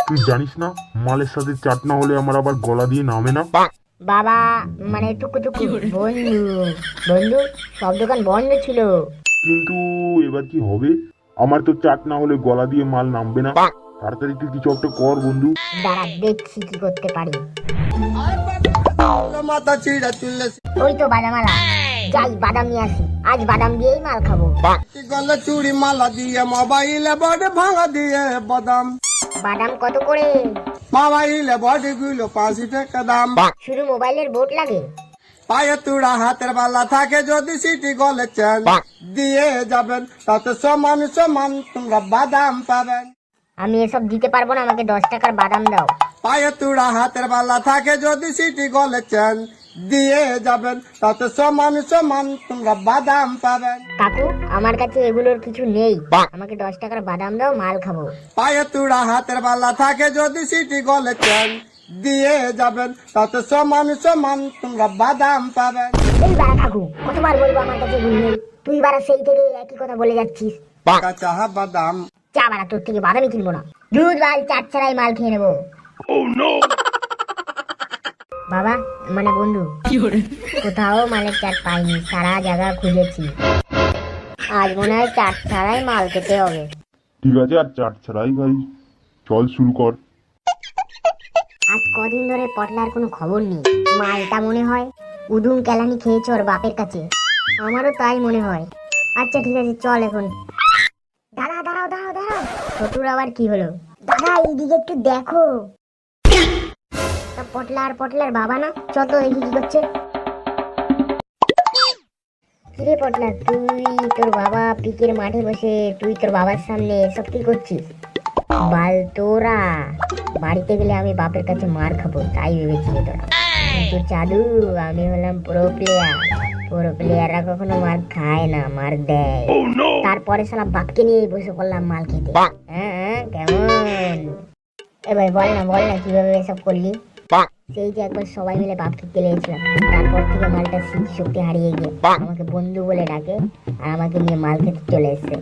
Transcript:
তুই জানিস না মালের সাথে চাট না হলে আমার আবার গলা দিয়ে নামে না। বাবা মানে টুকু টুকু বন্ধু বন্ধু সব দোকান বন্ধ ছিল। কিন্তু এবার কি হবে? আমার তো চাট না হলে গলা দিয়ে মাল নামবে না। তাড়াতাড়ি তুই কিছু একটা কর বন্ধু। দাঁড়া দেখছি কি করতে পারি। মাথা চিড়া চুললে ওই তো বাদামালা, যাই বাদাম নিয়ে আসি, আজ বাদাম দিয়েই মাল খাবো। গলে চুড়ি মালা দিয়ে মোবাইলে বডি ভাঙা দিয়ে বাদাম বাদাম কত করে? মোবাইলে বডি গুলো 5 টাকা দাম। শুধু মোবাইলের বোর্ড লাগে? পায়ে তুড়া হাতের বালা থাকে যদি সিটি গলে চেন দিয়ে যাবেন তাতে সমান সমান তোমরা বাদাম পাবেন। আমি এসব দিতে পারবো না, আমাকে 10 টাকার বাদাম দাও। পায়ে তুড়া হাতের বালা থাকে যদি সিটি গলে চেন দিয়ে যাবেন তাতে সমান সমান তোমরা বাদাম পাবেন। কাকু আমার কাছে এগুলোর কিছু নেই, আমাকে 10 টাকার বাদাম দাও, মাল খাবো। পায়ে তুড়া হাতের বালা থাকে যদি সিটি গলে চেন দিয়ে যাবেন তাতে সমান সমান তোমরা বাদাম পাবেন। এই বাড়া কাকু কতবার বলবো আমার কাছে এগুলো নেই, তুই বাড়া সেই থেকে একই কথা বলে যাচ্ছিস। কাঁচা বাদাম চা বাড়া তোর থেকে বাদামই কিনবো না, দুধ বাল চাট ছাড়াই মাল খেয়ে নেবো। বাবা মানে বন্ধু, কোথাও মালের চাট পাইনি, সারা জায়গা খুঁজেছি, আজ মনে হয় চাট ছাড়াই মাল খেতে হবে। ঠিক আছে, আর চাট ছাড়াই ভাই, চল শুরু কর। আজ কদিন ধরে পটলার কোনো খবর নেই, মালটা মনে হয় উদুম কেলানি খেয়েছে ওর বাপের কাছে, আমারও তাই মনে হয়। আচ্ছা ঠিক আছে চল এখন। দাঁড়াও দাঁড়াও দাঁড়াও দাঁড়াও, ছোটুর আবার কি হলো? দাদা এইদিকে একটু দেখো। তা পটলার বাবা না, চল তো দেখি কি করছে। কিরে পটলা, তুই তোর বাবা পিকের মাঠে বসে, তুই তোর বাবার সামনে এসব কি করছিস? বাল তোরা, বাড়িতে গেলে আমি বাপের কাছে মার খাবো তাই ভেবেছিলি তোরা, কিন্তু চাদু আমি হলাম প্রো প্লেয়ার। প্রো প্লেয়াররা কখনো মার খায় না, মার দেয়। তারপরে শালা বাপকে নিয়ে বসে পড়লাম মাল খেতে। হ্যাঁ কেমন? এবার বল না কিভাবে এসব করলি? সেই যে একবার সবাই মিলে বাপকে গেলেছিলাম, তারপর থেকে মালটা স্মৃতি শক্তি হারিয়ে গিয়ে আমাকে বন্ধু বলে ডাকে আর আমাকে নিয়ে মাল খেতে চলে এসছে।